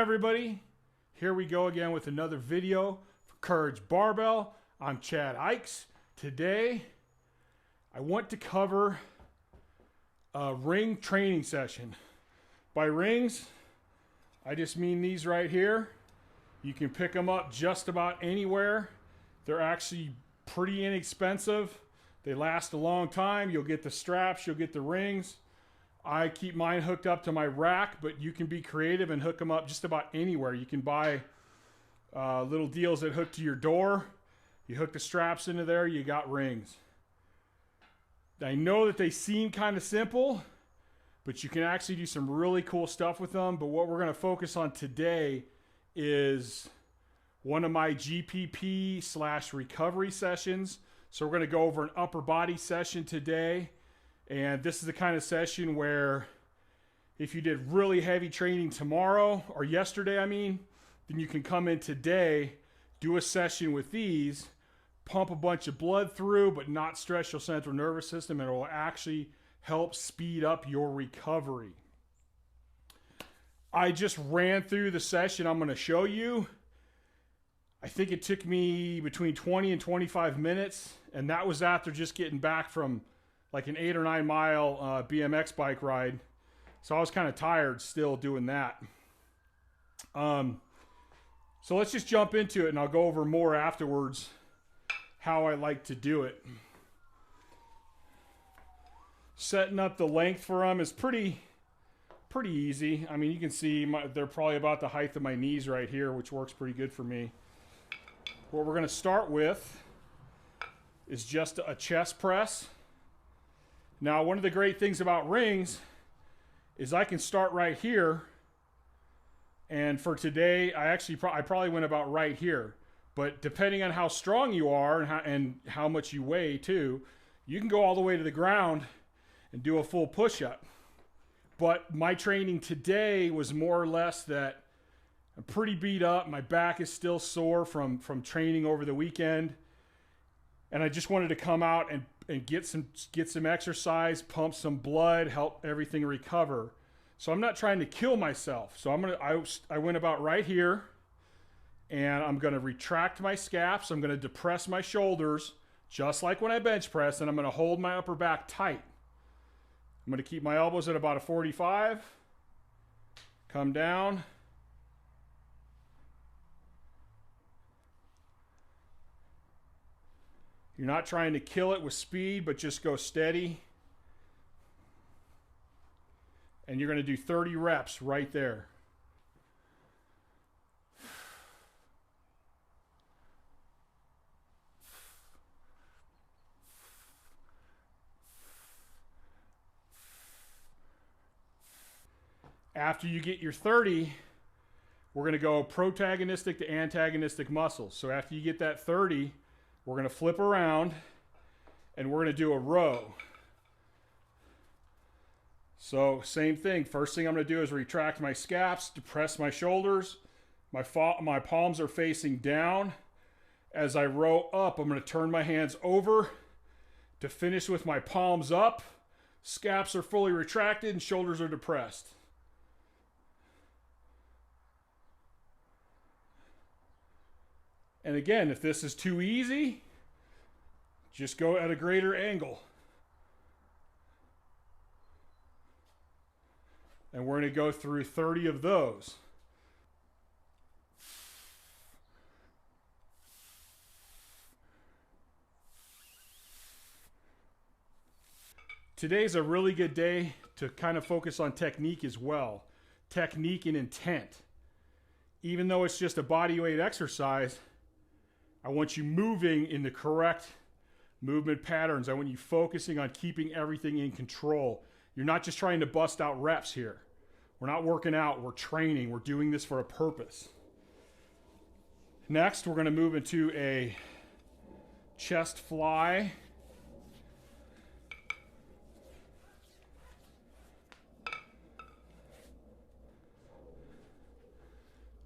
everybody, here we go again with another video for Courage Barbell. I'm Chad Ikes. Today I want to cover a ring training session. By rings, I just mean these right here. You can pick them up just about anywhere. They're actually pretty inexpensive. They last a long time. You'll get the straps, you'll get the rings. I keep mine hooked up to my rack, but you can be creative and hook them up just about anywhere. You can buy little deals that hook to your door. You hook the straps into there, you got rings. I know that they seem kind of simple, but you can actually do some really cool stuff with them. But what we're going to focus on today is one of my GPP / recovery sessions. So we're going to go over an upper body session today. And this is the kind of session where if you did really heavy training tomorrow or yesterday, then you can come in today, do a session with these, pump a bunch of blood through, but not stress your central nervous system, and it will actually help speed up your recovery. I just ran through the session I'm going to show you. I think it took me between 20 and 25 minutes, and that was after just getting back from like an 8 or 9 mile BMX bike ride. So I was kind of tired still doing that. So let's just jump into it, and I'll go over more afterwards how I like to do it. Setting up the length for them is pretty easy. I mean, you can see they're probably about the height of my knees right here, which works pretty good for me. What we're going to start with is just a chest press. Now, one of the great things about rings is I can start right here. And for today, I probably went about right here. But depending on how strong you are and how much you weigh too, you can go all the way to the ground and do a full push-up. But my training today was more or less that I'm pretty beat up. My back is still sore from training over the weekend. And I just wanted to come out and get some exercise, pump some blood, help everything recover. So I'm not trying to kill myself. So I went about right here, and I'm going to retract my scaps. I'm going to depress my shoulders just like when I bench press, and I'm going to hold my upper back tight. I'm going to keep my elbows at about a 45. Come down. You're not trying to kill it with speed, but just go steady. And you're going to do 30 reps right there. After you get your 30, we're going to go protagonistic to antagonistic muscles. So after you get that 30, we're going to flip around and we're going to do a row. So same thing. First thing I'm going to do is retract my scaps, depress my shoulders. My palms are facing down. As I row up, I'm going to turn my hands over to finish with my palms up. Scaps are fully retracted and shoulders are depressed. And again, if this is too easy, just go at a greater angle. And we're going to go through 30 of those. Today's a really good day to kind of focus on technique as well. Technique and intent. Even though it's just a body weight exercise, I want you moving in the correct movement patterns. I want you focusing on keeping everything in control. You're not just trying to bust out reps here. We're not working out, we're training. We're doing this for a purpose. Next, we're going to move into a chest fly.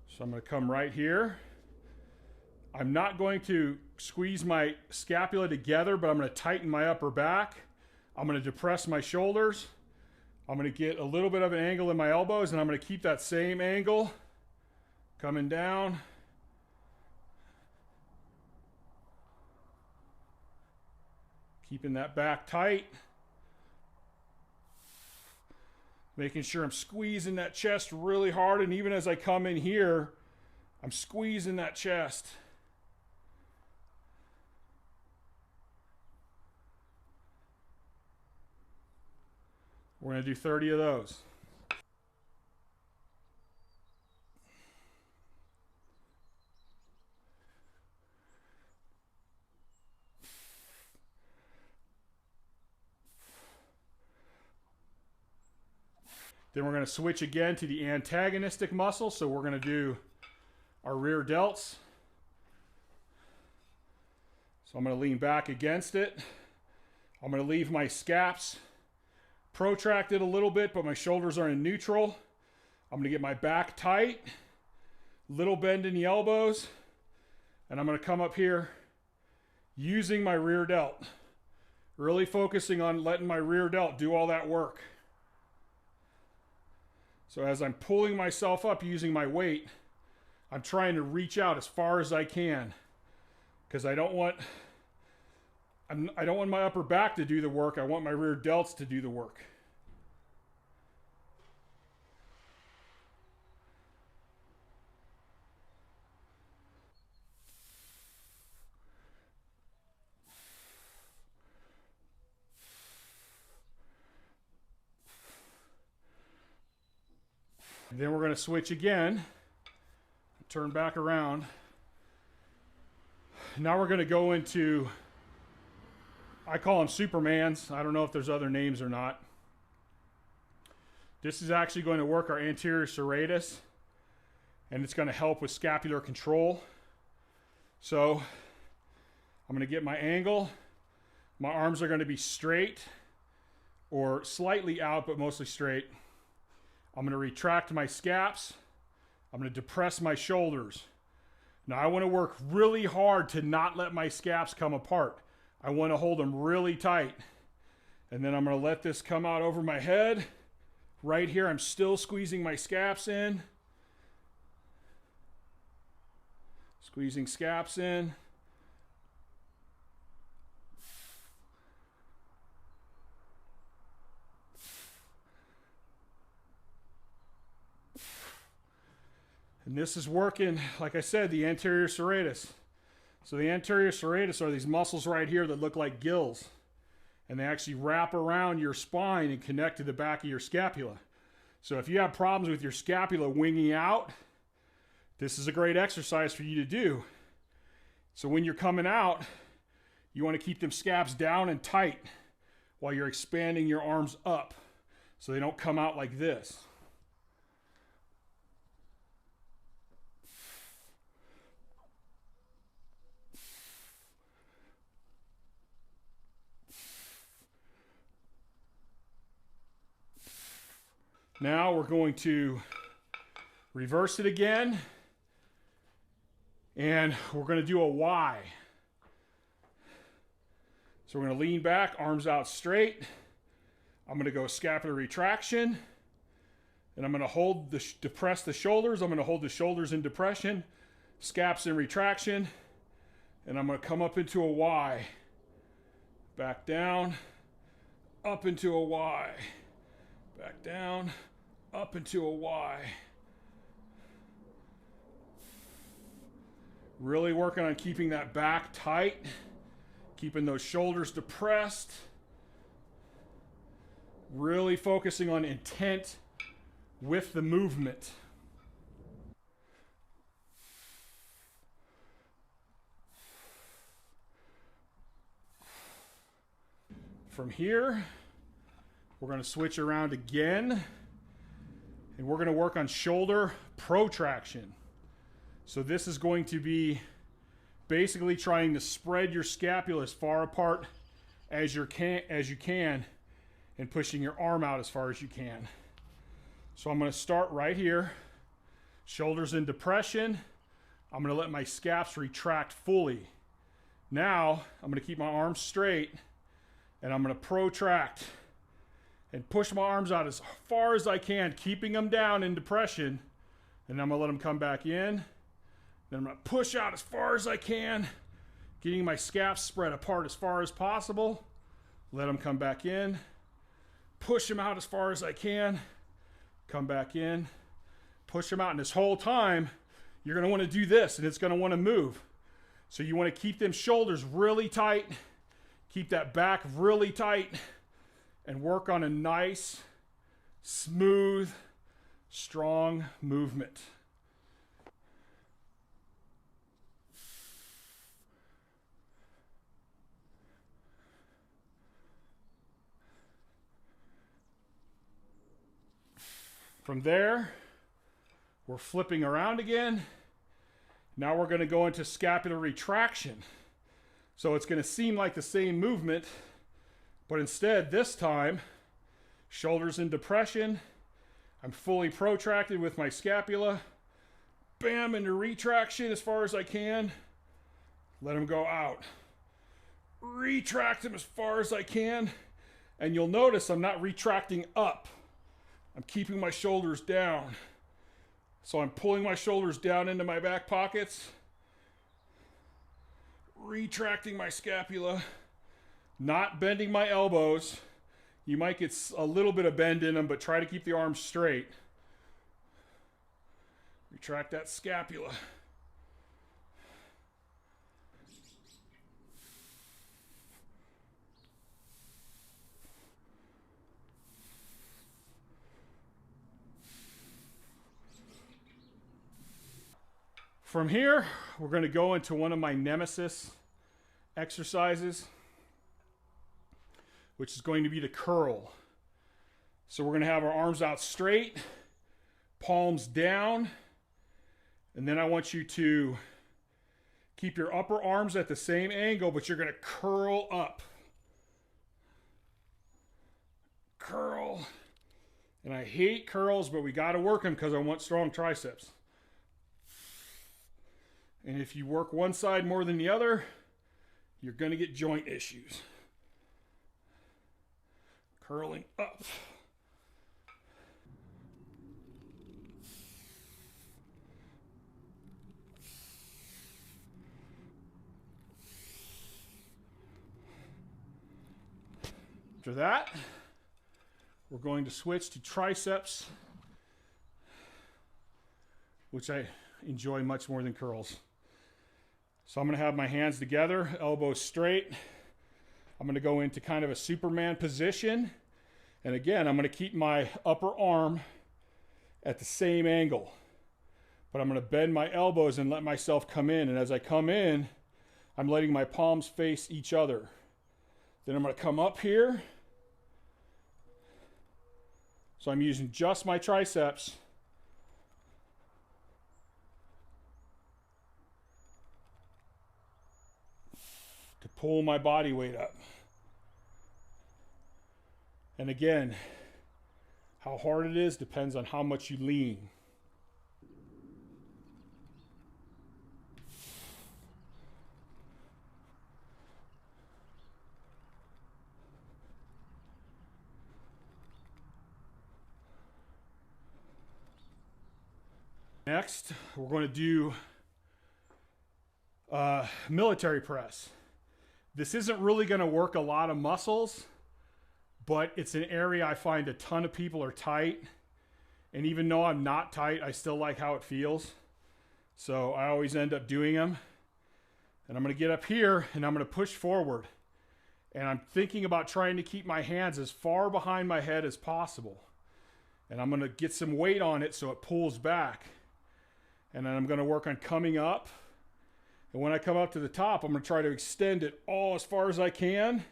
So I'm going to come right here. I'm not going to squeeze my scapula together, but I'm going to tighten my upper back. I'm going to depress my shoulders. I'm going to get a little bit of an angle in my elbows, and I'm going to keep that same angle Coming down. Keeping that back tight. Making sure I'm squeezing that chest really hard, and even as I come in here, I'm squeezing that chest. We're going to do 30 of those. Then we're going to switch again to the antagonistic muscle. So we're going to do our rear delts. So I'm going to lean back against it. I'm going to leave my scaps protracted a little bit, but my shoulders are in neutral. I'm going to get my back tight, little bend in the elbows, and I'm going to come up here using my rear delt. Really focusing on letting my rear delt do all that work. So as I'm pulling myself up using my weight, I'm trying to reach out as far as I can, because I don't want my upper back to do the work. I want my rear delts to do the work. Then we're going to switch again, turn back around. Now we're going to go into, I call them Supermans. I don't know if there's other names or not. This is actually going to work our anterior serratus, and it's going to help with scapular control. So I'm going to get my angle. My arms are going to be straight or slightly out, but mostly straight. I'm going to retract my scaps. I'm going to depress my shoulders. Now I want to work really hard to not let my scaps come apart. I want to hold them really tight. And then I'm going to let this come out over my head. Right here, I'm still squeezing my scaps in. Squeezing scaps in. And this is working, like I said, the anterior serratus. So the anterior serratus are these muscles right here that look like gills. And they actually wrap around your spine and connect to the back of your scapula. So if you have problems with your scapula winging out, this is a great exercise for you to do. So when you're coming out, you want to keep them scaps down and tight while you're expanding your arms up so they don't come out like this. Now we're going to reverse it again, and we're going to do a Y. So we're going to lean back, arms out straight. I'm going to go scapular retraction, and I'm going to depress the shoulders. I'm going to hold the shoulders in depression, scaps in retraction, and I'm going to come up into a Y. Back down, up into a Y. Back down, up into a Y. Really working on keeping that back tight, keeping those shoulders depressed. Really focusing on intent with the movement. From here, we're going to switch around again, and we're going to work on shoulder protraction. So this is going to be basically trying to spread your scapula as far apart as you can and pushing your arm out as far as you can. So I'm going to start right here, shoulders in depression. I'm going to let my scaps retract fully. Now I'm going to keep my arms straight, and I'm going to protract and push my arms out as far as I can, keeping them down in depression And I'm gonna let them come back in. Then I'm gonna push out as far as I can, getting my scaps spread apart as far as possible. Let them come back in. Push them out as far as I can. Come back in. Push them out. And this whole time, you're gonna wanna do this, and it's gonna wanna move. So you wanna keep them shoulders really tight, keep that back really tight, and work on a nice, smooth, strong movement. From there, we're flipping around again. Now we're going to go into scapular retraction. So it's going to seem like the same movement, but instead this time, shoulders in depression. I'm fully protracted with my scapula. Bam, into retraction as far as I can. Let them go out. Retract them as far as I can. And you'll notice I'm not retracting up. I'm keeping my shoulders down. So I'm pulling my shoulders down into my back pockets. Retracting my scapula. Not bending my elbows. You might get a little bit of bend in them, but try to keep the arms straight. Retract that scapula. From here, we're going to go into one of my nemesis exercises, which is going to be the curl. So we're going to have our arms out straight, palms down, and then I want you to keep your upper arms at the same angle, but you're going to curl up. Curl. And I hate curls, but we got to work them because I want strong triceps. And if you work one side more than the other, you're going to get joint issues. Curling up. After that, we're going to switch to triceps, which I enjoy much more than curls. So I'm going to have my hands together, elbows straight. I'm going to go into kind of a Superman position. And again, I'm going to keep my upper arm at the same angle. But I'm going to bend my elbows and let myself come in. And as I come in, I'm letting my palms face each other. Then I'm going to come up here. So I'm using just my triceps. To pull my body weight up. And again, how hard it is depends on how much you lean. Next, we're going to do military press. This isn't really going to work a lot of muscles, but it's an area I find a ton of people are tight. And even though I'm not tight, I still like how it feels. So I always end up doing them. And I'm going to get up here and I'm going to push forward. And I'm thinking about trying to keep my hands as far behind my head as possible. And I'm going to get some weight on it so it pulls back. And then I'm going to work on coming up. And when I come up to the top, I'm going to try to extend it all as far as I can.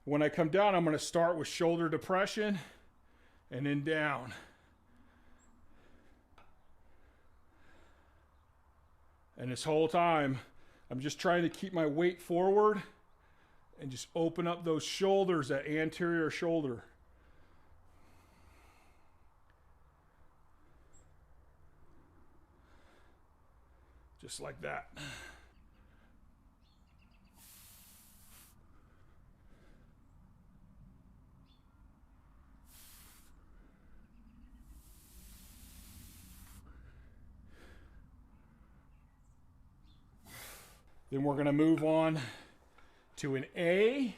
When I come down, I'm going to start with shoulder depression and then down. And this whole time, I'm just trying to keep my weight forward and just open up those shoulders, that anterior shoulder. Just like that. Then we're going to move on to an A.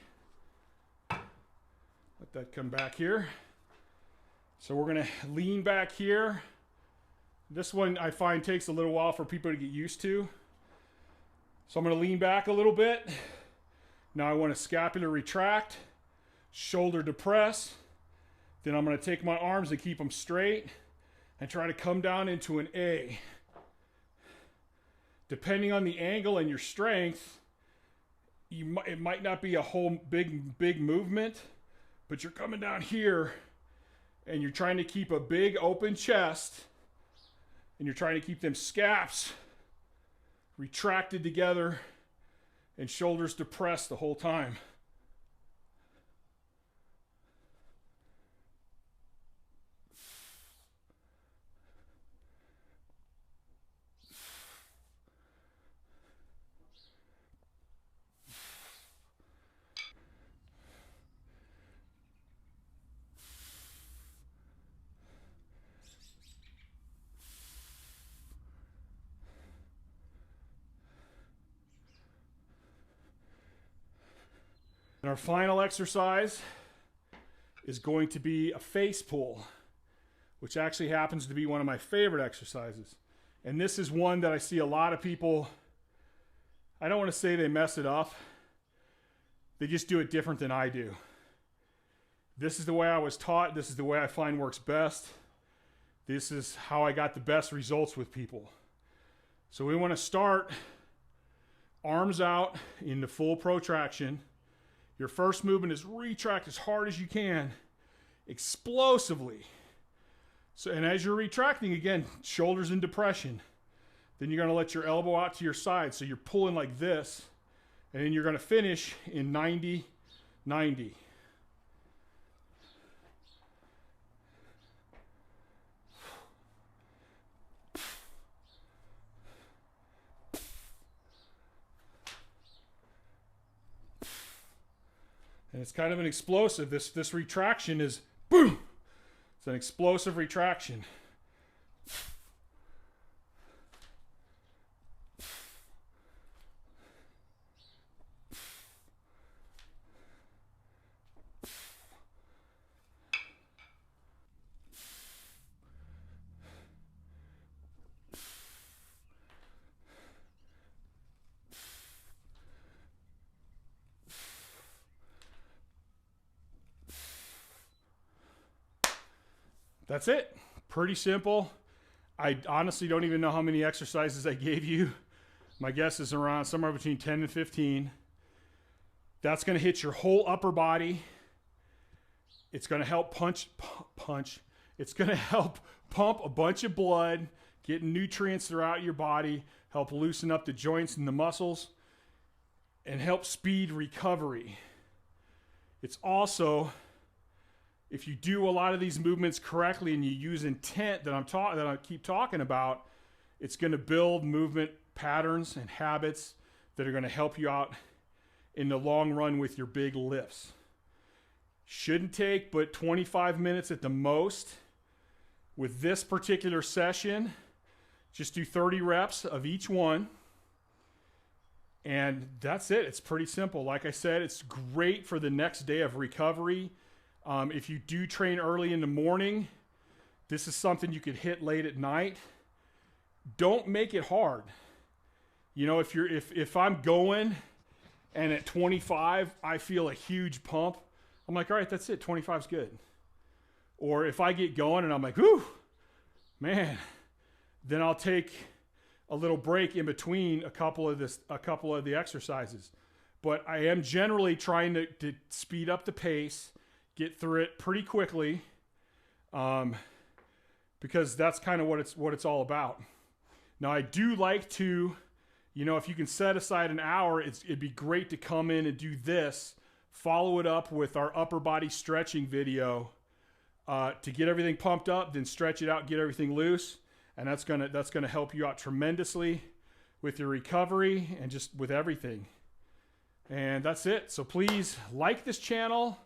Let that come back here. So we're going to lean back here. This one I find takes a little while for people to get used to. So I'm going to lean back a little bit. Now I want to scapular retract, shoulder depress. Then I'm going to take my arms and keep them straight and try to come down into an A. Depending on the angle and your strength, it might not be a whole big movement, but you're coming down here and you're trying to keep a big open chest and you're trying to keep them scaps retracted together and shoulders depressed the whole time. And our final exercise is going to be a face pull, which actually happens to be one of my favorite exercises. And this is one that I see a lot of people, I don't want to say they mess it up, they just do it different than I do. This is the way I was taught, this is the way I find works best. This is how I got the best results with people. So we want to start arms out into full protraction. Your first movement is retract as hard as you can, explosively. So, and as you're retracting, again, shoulders in depression. Then you're going to let your elbow out to your side. So you're pulling like this. And then you're going to finish in 90, 90. And it's kind of an explosive. This retraction is boom. It's an explosive retraction. That's it. Pretty simple. I honestly don't even know how many exercises I gave you. My guess is around somewhere between 10 and 15. That's going to hit your whole upper body. It's going to help punch. It's going to help pump a bunch of blood, get nutrients throughout your body, help loosen up the joints and the muscles, and help speed recovery. It's also, if you do a lot of these movements correctly and you use intent that I keep talking about, it's going to build movement patterns and habits that are going to help you out in the long run with your big lifts. Shouldn't take but 25 minutes at the most. With this particular session, just do 30 reps of each one. And that's it. It's pretty simple. Like I said, it's great for the next day of recovery. If you do train early in the morning, this is something you could hit late at night. Don't make it hard. You know, if I'm going and at 25 I feel a huge pump, I'm like, all right, that's it. 25 is good. Or if I get going and I'm like, whew, man, then I'll take a little break in between a couple of the exercises. But I am generally trying to speed up the pace, get through it pretty quickly, because that's kind of what it's all about. Now I do like to, you know, if you can set aside an hour, it'd be great to come in and do this, follow it up with our upper body stretching video, to get everything pumped up, then stretch it out, get everything loose, and that's gonna help you out tremendously with your recovery and just with everything. And that's it. So please like this channel.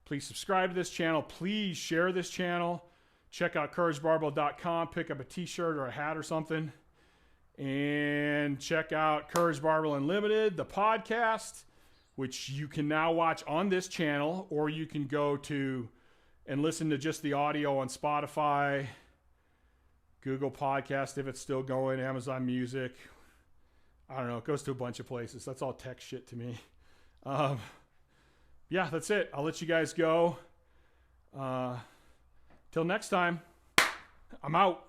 Please subscribe to this channel. Please share this channel. Check out CourageBarbell.com. Pick up a t-shirt or a hat or something. And check out Courage Barbell Unlimited, the podcast, which you can now watch on this channel, or you can go to and listen to just the audio on Spotify, Google Podcast if it's still going, Amazon Music. I don't know. It goes to a bunch of places. That's all tech shit to me. Yeah, that's it. I'll let you guys go. Till next time, I'm out.